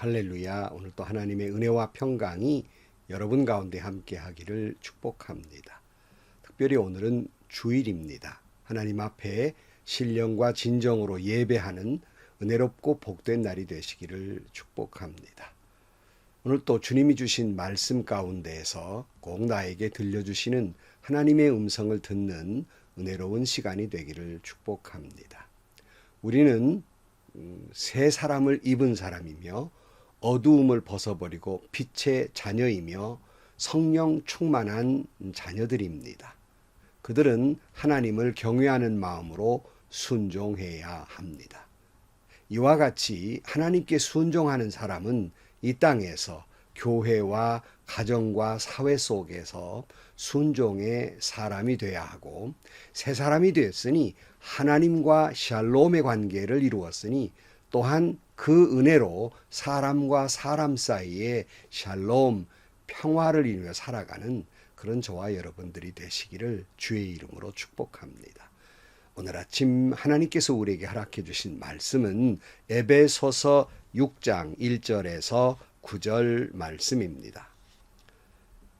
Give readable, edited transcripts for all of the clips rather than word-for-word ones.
할렐루야. 오늘 또 하나님의 은혜와 평강이 여러분 가운데 함께 하기를 축복합니다. 특별히 오늘은 주일입니다. 하나님 앞에 신령과 진정으로 예배하는 은혜롭고 복된 날이 되시기를 축복합니다. 오늘 또 주님이 주신 말씀 가운데에서 꼭 나에게 들려주시는 하나님의 음성을 듣는 은혜로운 시간이 되기를 축복합니다. 우리는 새 사람을 입은 사람이며 어두움을 벗어버리고 빛의 자녀이며 성령 충만한 자녀들입니다. 그들은 하나님을 경외하는 마음으로 순종해야 합니다. 이와 같이 하나님께 순종하는 사람은 이 땅에서 교회와 가정과 사회 속에서 순종의 사람이 되어야 하고, 새 사람이 되었으니 하나님과 샬롬의 관계를 이루었으니 또한 그 은혜로 사람과 사람 사이에 샬롬, 평화를 이루며 살아가는 그런 저와 여러분들이 되시기를 주의 이름으로 축복합니다. 오늘 아침 하나님께서 우리에게 허락해 주신 말씀은 에베소서 6장 1절에서 9절 말씀입니다.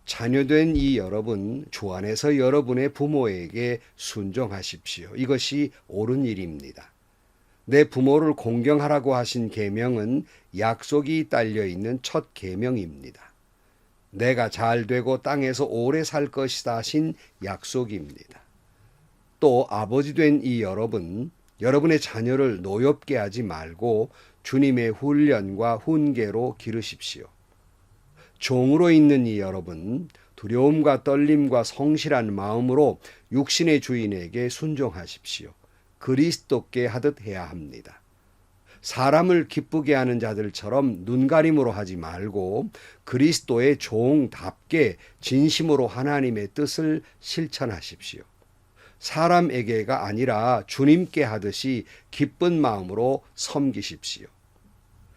자녀된 이 여러분, 주 안에서 여러분의 부모에게 순종하십시오. 이것이 옳은 일입니다. 내 부모를 공경하라고 하신 계명은 약속이 딸려있는 첫 계명입니다. 내가 잘 되고 땅에서 오래 살 것이다 하신 약속입니다. 또 아버지 된 이 여러분, 여러분의 자녀를 노엽게 하지 말고 주님의 훈련과 훈계로 기르십시오. 종으로 있는 이 여러분, 두려움과 떨림과 성실한 마음으로 육신의 주인에게 순종하십시오. 그리스도께 하듯 해야 합니다. 사람을 기쁘게 하는 자들처럼 눈가림으로 하지 말고 그리스도의 종답게 진심으로 하나님의 뜻을 실천하십시오. 사람에게가 아니라 주님께 하듯이 기쁜 마음으로 섬기십시오.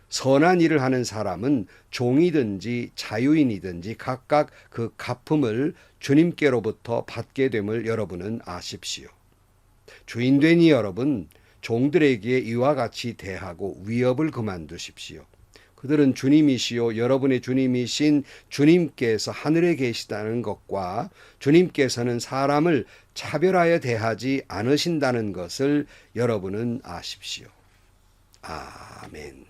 선한 일을 하는 사람은 종이든지 자유인이든지 각각 그 갚음을 주님께로부터 받게 됨을 여러분은 아십시오. 주인된 이 여러분, 종들에게 이와 같이 대하고 위협을 그만두십시오. 그들은 주님이시요 여러분의 주님이신 주님께서 하늘에 계시다는 것과 주님께서는 사람을 차별하여 대하지 않으신다는 것을 여러분은 아십시오. 아멘.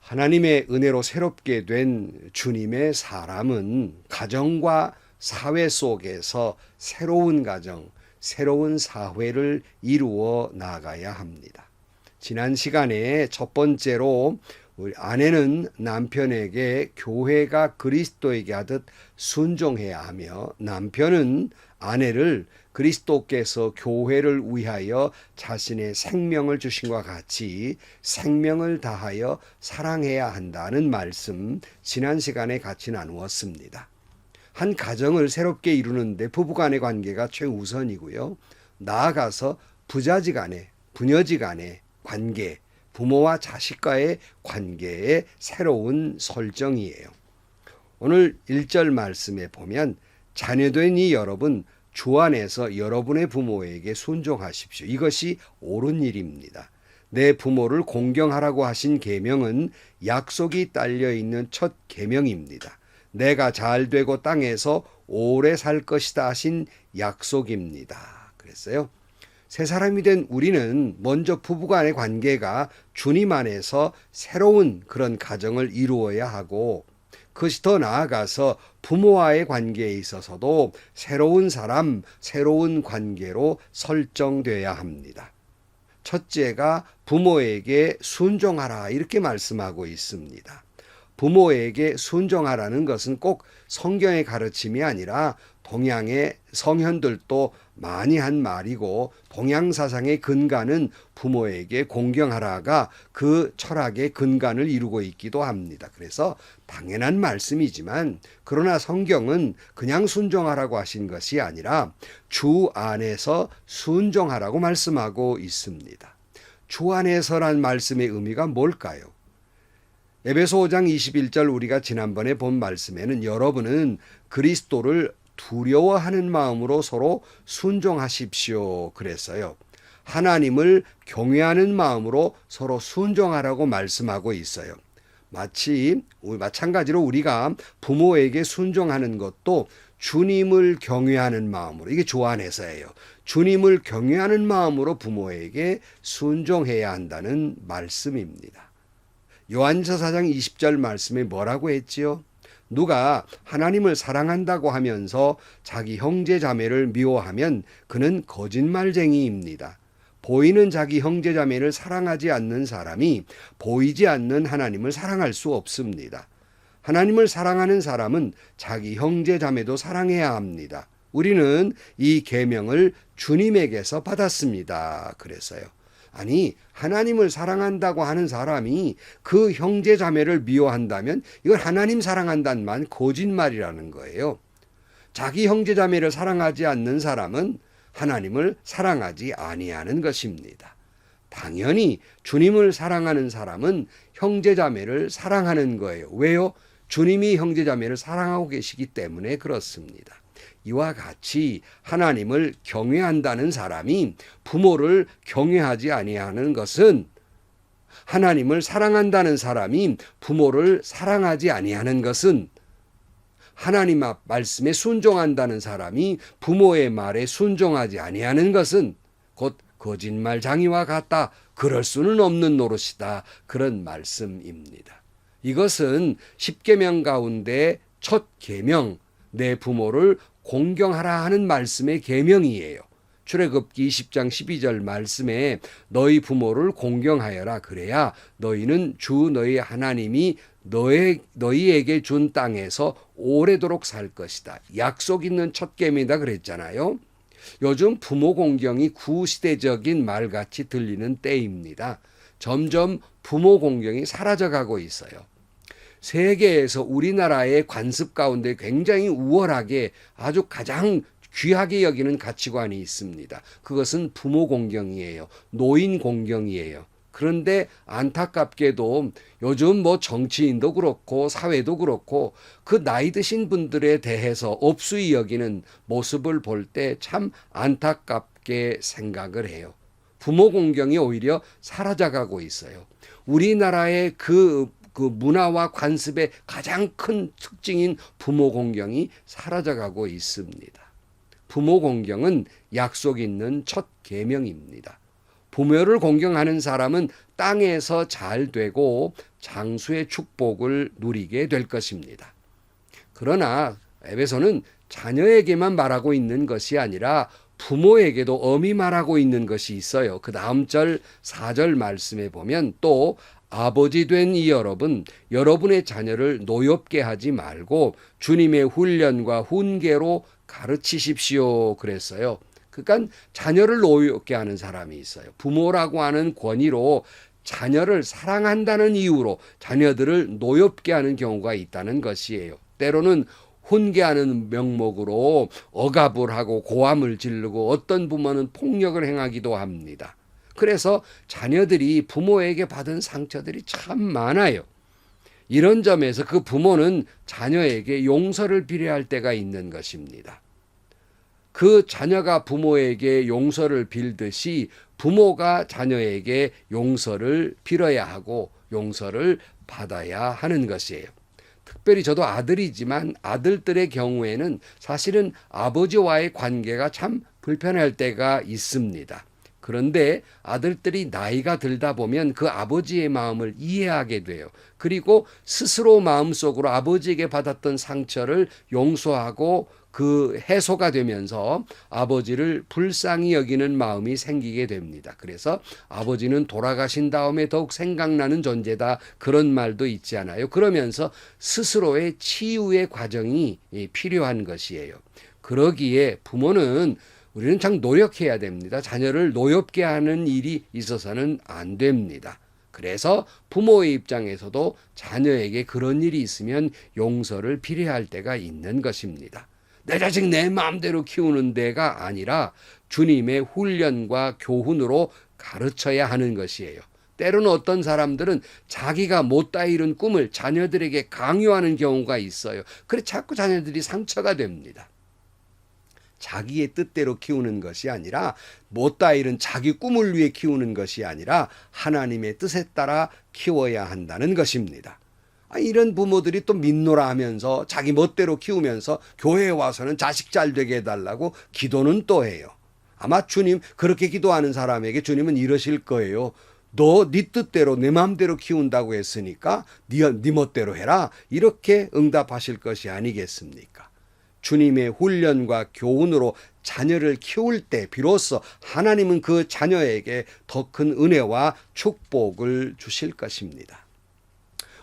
하나님의 은혜로 새롭게 된 주님의 사람은 가정과 사회 속에서 새로운 가정, 새로운 사회를 이루어 나가야 합니다. 지난 시간에 첫 번째로 우리 아내는 남편에게 교회가 그리스도에게 하듯 순종해야 하며, 남편은 아내를 그리스도께서 교회를 위하여 자신의 생명을 주신 것과 같이 생명을 다하여 사랑해야 한다는 말씀 지난 시간에 같이 나누었습니다. 한 가정을 새롭게 이루는데 부부간의 관계가 최우선이고요. 나아가서 부자지간의, 부녀지간의 관계, 부모와 자식과의 관계의 새로운 설정이에요. 오늘 1절 말씀에 보면 자녀된 이 여러분, 주 안에서 여러분의 부모에게 순종하십시오. 이것이 옳은 일입니다. 내 부모를 공경하라고 하신 계명은 약속이 딸려있는 첫 계명입니다. 내가 잘 되고 땅에서 오래 살 것이다 하신 약속입니다. 그랬어요. 새 사람이 된 우리는 먼저 부부간의 관계가 주님 안에서 새로운 그런 가정을 이루어야 하고, 그것이 더 나아가서 부모와의 관계에 있어서도 새로운 사람, 새로운 관계로 설정되어야 합니다. 첫째가 부모에게 순종하라 이렇게 말씀하고 있습니다. 부모에게 순종하라는 것은 꼭 성경의 가르침이 아니라 동양의 성현들도 많이 한 말이고, 동양 사상의 근간은 부모에게 공경하라가 그 철학의 근간을 이루고 있기도 합니다. 그래서 당연한 말씀이지만, 그러나 성경은 그냥 순종하라고 하신 것이 아니라 주 안에서 순종하라고 말씀하고 있습니다. 주 안에서란 말씀의 의미가 뭘까요? 에베소 5장 21절 우리가 지난번에 본 말씀에는 여러분은 그리스도를 두려워하는 마음으로 서로 순종하십시오 그랬어요. 하나님을 경외하는 마음으로 서로 순종하라고 말씀하고 있어요. 마찬가지로 우리가 부모에게 순종하는 것도 주님을 경외하는 마음으로, 이게 조안해서예요. 주님을 경외하는 마음으로 부모에게 순종해야 한다는 말씀입니다. 요한일서 4장 20절 말씀에 뭐라고 했지요? 누가 하나님을 사랑한다고 하면서 자기 형제 자매를 미워하면 그는 거짓말쟁이입니다. 보이는 자기 형제 자매를 사랑하지 않는 사람이 보이지 않는 하나님을 사랑할 수 없습니다. 하나님을 사랑하는 사람은 자기 형제 자매도 사랑해야 합니다. 우리는 이 계명을 주님에게서 받았습니다. 그래서요. 아니, 하나님을 사랑한다고 하는 사람이 그 형제 자매를 미워한다면 이건 하나님 사랑한다는 말 거짓말이라는 거예요. 자기 형제 자매를 사랑하지 않는 사람은 하나님을 사랑하지 아니하는 것입니다. 당연히 주님을 사랑하는 사람은 형제 자매를 사랑하는 거예요. 왜요? 주님이 형제 자매를 사랑하고 계시기 때문에 그렇습니다. 이와 같이 하나님을 경외한다는 사람이 부모를 경외하지 아니하는 것은, 하나님을 사랑한다는 사람이 부모를 사랑하지 아니하는 것은, 하나님 말씀에 순종한다는 사람이 부모의 말에 순종하지 아니하는 것은 곧 거짓말쟁이와 같다. 그럴 수는 없는 노릇이다. 그런 말씀입니다. 이것은 10계명 가운데 첫 계명, 내 부모를 공경하라 하는 말씀의 계명이에요. 출애굽기 20장 12절 말씀에 너희 부모를 공경하여라. 그래야 너희는 주 너희 하나님이 너희에게 준 땅에서 오래도록 살 것이다. 약속 있는 첫 계명이다 그랬잖아요. 요즘 부모 공경이 구시대적인 말같이 들리는 때입니다. 점점 부모 공경이 사라져가고 있어요. 세계에서 우리나라의 관습 가운데 굉장히 우월하게 아주 가장 귀하게 여기는 가치관이 있습니다. 그것은 부모 공경이에요. 노인 공경이에요. 그런데 안타깝게도 요즘 정치인도 그렇고 사회도 그렇고 그 나이 드신 분들에 대해서 업수히 여기는 모습을 볼 때 참 안타깝게 생각을 해요. 부모 공경이 오히려 사라져가고 있어요. 우리나라의 그 문화와 관습의 가장 큰 특징인 부모 공경이 사라져가고 있습니다. 부모 공경은 약속 있는 첫 계명입니다. 부모를 공경하는 사람은 땅에서 잘 되고 장수의 축복을 누리게 될 것입니다. 그러나 에베소는 자녀에게만 말하고 있는 것이 아니라 부모에게도 엄히 말하고 있는 것이 있어요. 그 다음 절 4절 말씀에 보면 또 아버지 된 이 여러분의 자녀를 노엽게 하지 말고 주님의 훈련과 훈계로 가르치십시오. 그랬어요. 그러니까 자녀를 노엽게 하는 사람이 있어요. 부모라고 하는 권위로 자녀를 사랑한다는 이유로 자녀들을 노엽게 하는 경우가 있다는 것이에요. 때로는 훈계하는 명목으로 억압을 하고 고함을 지르고 어떤 부모는 폭력을 행하기도 합니다. 그래서 자녀들이 부모에게 받은 상처들이 참 많아요. 이런 점에서 그 부모는 자녀에게 용서를 빌어야 할 때가 있는 것입니다. 그 자녀가 부모에게 용서를 빌듯이 부모가 자녀에게 용서를 빌어야 하고 용서를 받아야 하는 것이에요. 특별히 저도 아들이지만 아들들의 경우에는 사실은 아버지와의 관계가 참 불편할 때가 있습니다. 그런데 아들들이 나이가 들다 보면 그 아버지의 마음을 이해하게 돼요. 그리고 스스로 마음속으로 아버지에게 받았던 상처를 용서하고 그 해소가 되면서 아버지를 불쌍히 여기는 마음이 생기게 됩니다. 그래서 아버지는 돌아가신 다음에 더욱 생각나는 존재다. 그런 말도 있지 않아요. 그러면서 스스로의 치유의 과정이 필요한 것이에요. 그러기에 부모는 우리는 참 노력해야 됩니다. 자녀를 노엽게 하는 일이 있어서는 안 됩니다. 그래서 부모의 입장에서도 자녀에게 그런 일이 있으면 용서를 필요할 때가 있는 것입니다. 내 자식 내 마음대로 키우는 데가 아니라 주님의 훈련과 교훈으로 가르쳐야 하는 것이에요. 때로는 어떤 사람들은 자기가 못다 이룬 꿈을 자녀들에게 강요하는 경우가 있어요. 그래서 자꾸 자녀들이 상처가 됩니다. 자기의 뜻대로 키우는 것이 아니라 못다 이런 자기 꿈을 위해 키우는 것이 아니라 하나님의 뜻에 따라 키워야 한다는 것입니다. 이런 부모들이 또 믿노라 하면서 자기 멋대로 키우면서 교회에 와서는 자식 잘 되게 해달라고 기도는 또 해요. 아마 주님 그렇게 기도하는 사람에게 주님은 이러실 거예요. 너 네 뜻대로 내 마음대로 키운다고 했으니까 네 멋대로 해라. 이렇게 응답하실 것이 아니겠습니까? 주님의 훈련과 교훈으로 자녀를 키울 때 비로소 하나님은 그 자녀에게 더 큰 은혜와 축복을 주실 것입니다.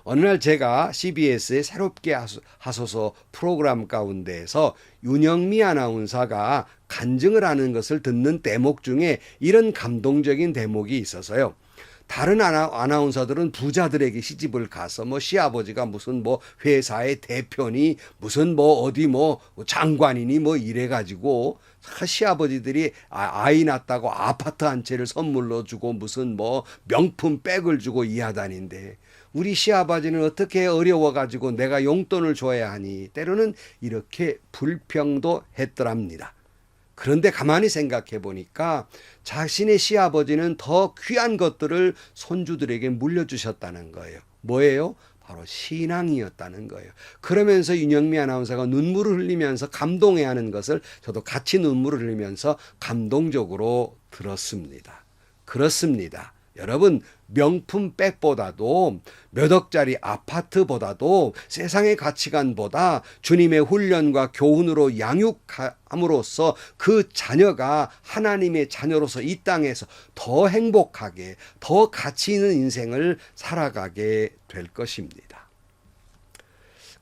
어느 날 제가 CBS의 새롭게 하소서 프로그램 가운데에서 윤영미 아나운서가 간증을 하는 것을 듣는 대목 중에 이런 감동적인 대목이 있어서요. 다른 아나운서들은 부자들에게 시집을 가서 시아버지가 무슨 회사의 대표니 무슨 어디 장관이니 이래가지고 시아버지들이 아이 낳았다고 아파트 한 채를 선물로 주고 무슨 명품 백을 주고 이하다닌데 우리 시아버지는 어떻게 어려워가지고 내가 용돈을 줘야 하니 때로는 이렇게 불평도 했더랍니다. 그런데 가만히 생각해 보니까 자신의 시아버지는 더 귀한 것들을 손주들에게 물려주셨다는 거예요. 뭐예요? 바로 신앙이었다는 거예요. 그러면서 윤영미 아나운서가 눈물을 흘리면서 감동해하는 것을 저도 같이 눈물을 흘리면서 감동적으로 들었습니다. 그렇습니다. 여러분, 명품 백보다도 몇 억짜리 아파트보다도 세상의 가치관보다 주님의 훈련과 교훈으로 양육함으로써 그 자녀가 하나님의 자녀로서 이 땅에서 더 행복하게 더 가치 있는 인생을 살아가게 될 것입니다.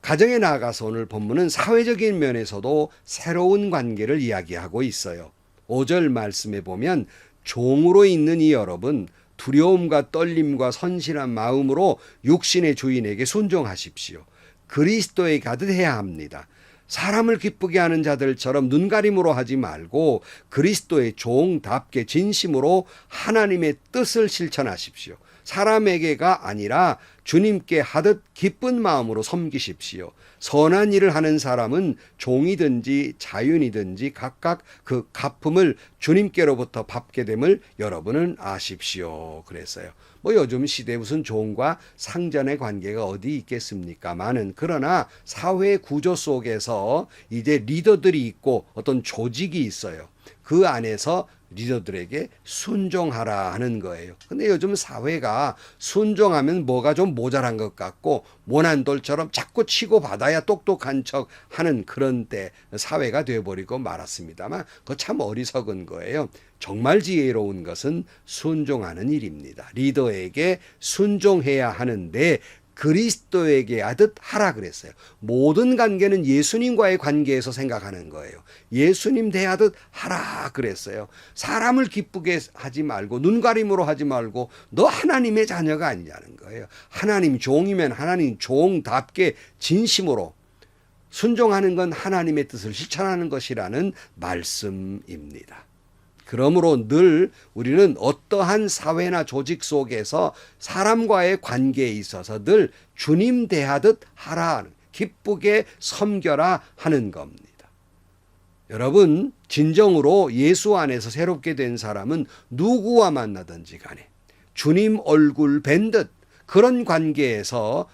가정에 나아가서 오늘 본문은 사회적인 면에서도 새로운 관계를 이야기하고 있어요. 5절 말씀에 보면 종으로 있는 이 여러분 두려움과 떨림과 선실한 마음으로 육신의 주인에게 순종하십시오. 그리스도에 가듯 해야 합니다. 사람을 기쁘게 하는 자들처럼 눈가림으로 하지 말고 그리스도의 종답게 진심으로 하나님의 뜻을 실천하십시오. 사람에게가 아니라 주님께 하듯 기쁜 마음으로 섬기십시오. 선한 일을 하는 사람은 종이든지 자윤이든지 각각 그 갚음을 주님께로부터 받게 됨을 여러분은 아십시오. 그랬어요. 요즘 시대에 무슨 종과 상전의 관계가 어디 있겠습니까마는 그러나 사회 구조 속에서 이제 리더들이 있고 어떤 조직이 있어요. 그 안에서 리더들에게 순종하라 하는 거예요. 근데 요즘 사회가 순종하면 뭐가 좀 모자란 것 같고 모난 돌처럼 자꾸 치고 받아야 똑똑한 척 하는 그런 때 사회가 되어버리고 말았습니다만 그거 참 어리석은 거예요. 정말 지혜로운 것은 순종하는 일입니다. 리더에게 순종해야 하는데 그리스도에게 하듯 하라 그랬어요. 모든 관계는 예수님과의 관계에서 생각하는 거예요. 예수님 대하듯 하라 그랬어요. 사람을 기쁘게 하지 말고 눈가림으로 하지 말고 너 하나님의 자녀가 아니냐는 거예요. 하나님 종이면 하나님 종답게 진심으로 순종하는 건 하나님의 뜻을 실천하는 것이라는 말씀입니다. 그러므로 늘 우리는 어떠한 사회나 조직 속에서 사람과의 관계에 있어서 늘 주님 대하듯 하라, 기쁘게 섬겨라 하는 겁니다. 여러분, 진정으로 예수 안에서 새롭게 된 사람은 누구와 만나든지 간에 주님 얼굴 뵌 듯 그런 관계에서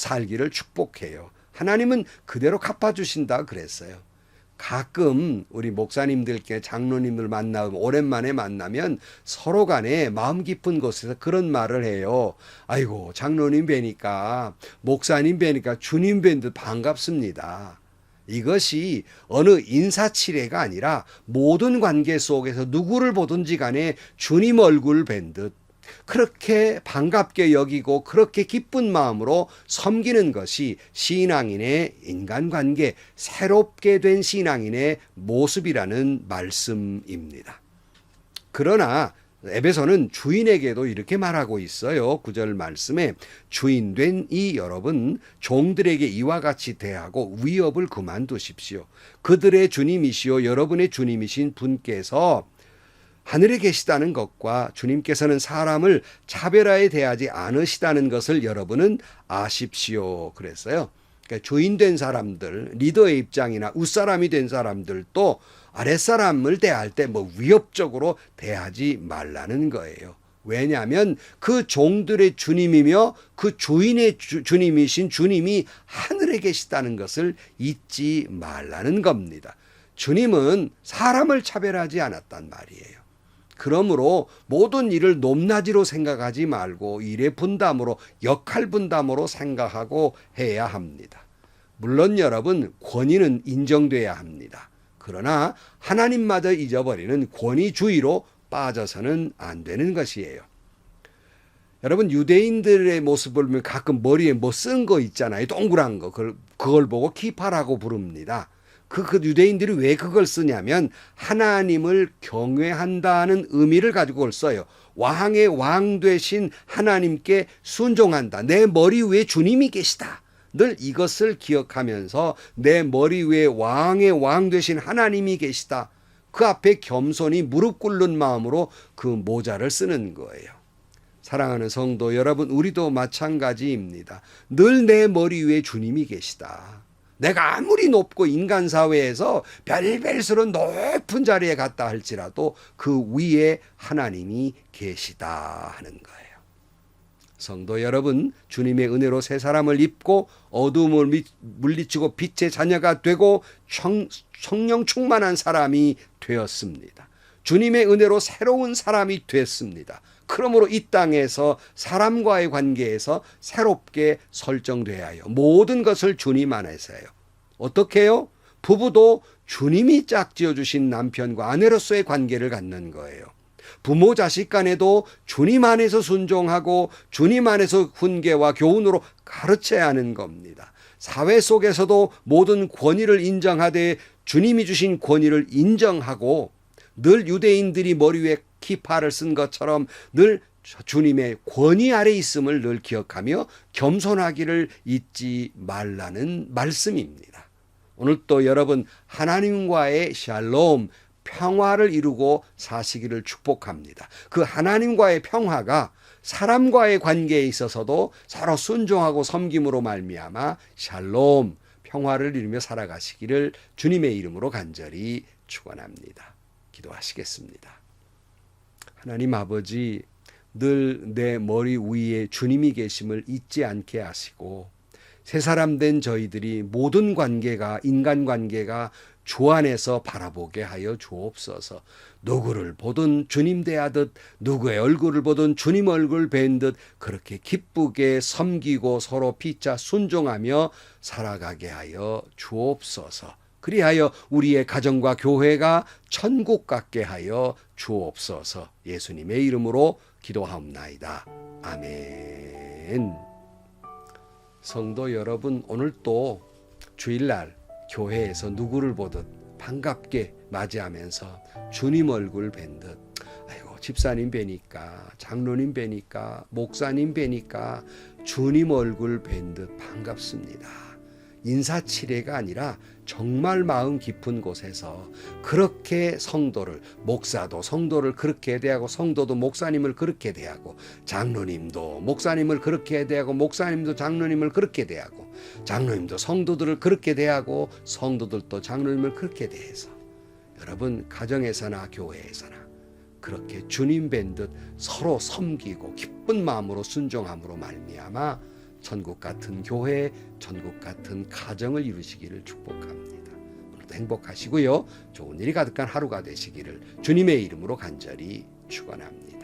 살기를 축복해요. 하나님은 그대로 갚아주신다 그랬어요. 가끔 우리 목사님들께 장로님들 만나면 오랜만에 만나면 서로 간에 마음 깊은 곳에서 그런 말을 해요. 아이고 장로님 뵈니까 목사님 뵈니까 주님 뵌 듯 반갑습니다. 이것이 어느 인사치레가 아니라 모든 관계 속에서 누구를 보든지 간에 주님 얼굴 뵌 듯 그렇게 반갑게 여기고 그렇게 기쁜 마음으로 섬기는 것이 신앙인의 인간관계, 새롭게 된 신앙인의 모습이라는 말씀입니다. 그러나 에베소는 주인에게도 이렇게 말하고 있어요. 9절 말씀에 주인된 이 여러분 종들에게 이와 같이 대하고 위협을 그만두십시오. 그들의 주님이시요 여러분의 주님이신 분께서 하늘에 계시다는 것과 주님께서는 사람을 차별하에 대하지 않으시다는 것을 여러분은 아십시오. 그랬어요. 그러니까 주인 된 사람들, 리더의 입장이나 웃사람이 된 사람들도 아랫사람을 대할 때 뭐 위협적으로 대하지 말라는 거예요. 왜냐하면 그 종들의 주님이며 그 주인의 주님이신 주님이 하늘에 계시다는 것을 잊지 말라는 겁니다. 주님은 사람을 차별하지 않았단 말이에요. 그러므로 모든 일을 높낮이로 생각하지 말고 일의 분담으로, 역할 분담으로 생각하고 해야 합니다. 물론 여러분, 권위는 인정돼야 합니다. 그러나 하나님마저 잊어버리는 권위주의로 빠져서는 안 되는 것이에요. 여러분, 유대인들의 모습을 보면 가끔 머리에 뭐 쓴 거 있잖아요. 동그란 거. 그걸 보고 키파라고 부릅니다. 그 유대인들이 왜 그걸 쓰냐면 하나님을 경외한다는 의미를 가지고 그걸 써요. 왕의 왕 되신 하나님께 순종한다. 내 머리 위에 주님이 계시다. 늘 이것을 기억하면서 내 머리 위에 왕의 왕 되신 하나님이 계시다. 그 앞에 겸손히 무릎 꿇는 마음으로 그 모자를 쓰는 거예요. 사랑하는 성도 여러분, 우리도 마찬가지입니다. 늘 내 머리 위에 주님이 계시다. 내가 아무리 높고 인간 사회에서 별별스러운 높은 자리에 갔다 할지라도 그 위에 하나님이 계시다 하는 거예요. 성도 여러분, 주님의 은혜로 새 사람을 입고 어두움을 물리치고 빛의 자녀가 되고 성령 충만한 사람이 되었습니다. 주님의 은혜로 새로운 사람이 됐습니다. 그러므로 이 땅에서 사람과의 관계에서 새롭게 설정되어야 해요. 모든 것을 주님 안에서 해요. 어떻게 해요? 부부도 주님이 짝지어 주신 남편과 아내로서의 관계를 갖는 거예요. 부모 자식 간에도 주님 안에서 순종하고 주님 안에서 훈계와 교훈으로 가르쳐야 하는 겁니다. 사회 속에서도 모든 권위를 인정하되 주님이 주신 권위를 인정하고 늘 유대인들이 머리 위에 키파를 쓴 것처럼 늘 주님의 권위 아래 있음을 늘 기억하며 겸손하기를 잊지 말라는 말씀입니다. 오늘 또 여러분 하나님과의 샬롬, 평화를 이루고 사시기를 축복합니다. 그 하나님과의 평화가 사람과의 관계에 있어서도 서로 순종하고 섬김으로 말미암아 샬롬, 평화를 이루며 살아가시기를 주님의 이름으로 간절히 축원합니다. 기도하시겠습니다. 하나님 아버지, 늘 내 머리 위에 주님이 계심을 잊지 않게 하시고 새 사람 된 저희들이 모든 관계가, 인간관계가 주 안에서 바라보게 하여 주옵소서. 누구를 보든 주님 대하듯, 누구의 얼굴을 보든 주님 얼굴 뵌 듯 그렇게 기쁘게 섬기고 서로 피차 순종하며 살아가게 하여 주옵소서. 그리하여 우리의 가정과 교회가 천국 같게 하여 주옵소서. 예수님의 이름으로 기도하옵나이다. 아멘. 성도 여러분, 오늘 또 주일날 교회에서 누구를 보듯 반갑게 맞이하면서 주님 얼굴 뵌 듯, 아이고 집사님 뵈니까, 장로님 뵈니까, 목사님 뵈니까 주님 얼굴 뵌 듯 반갑습니다. 인사치레가 아니라 정말 마음 깊은 곳에서 그렇게 성도를, 목사도 성도를 그렇게 대하고 성도도 목사님을 그렇게 대하고 장로님도 목사님을 그렇게 대하고 목사님도 장로님을 그렇게 대하고 장로님도 성도들을 그렇게 대하고 성도들도 장로님을 그렇게 대해서 여러분 가정에서나 교회에서나 그렇게 주님 뵌 듯 서로 섬기고 기쁜 마음으로 순종함으로 말미암아 천국 같은 교회, 천국 같은 가정을 이루시기를 축복합니다. 오늘도 행복하시고요. 좋은 일이 가득한 하루가 되시기를 주님의 이름으로 간절히 축원합니다.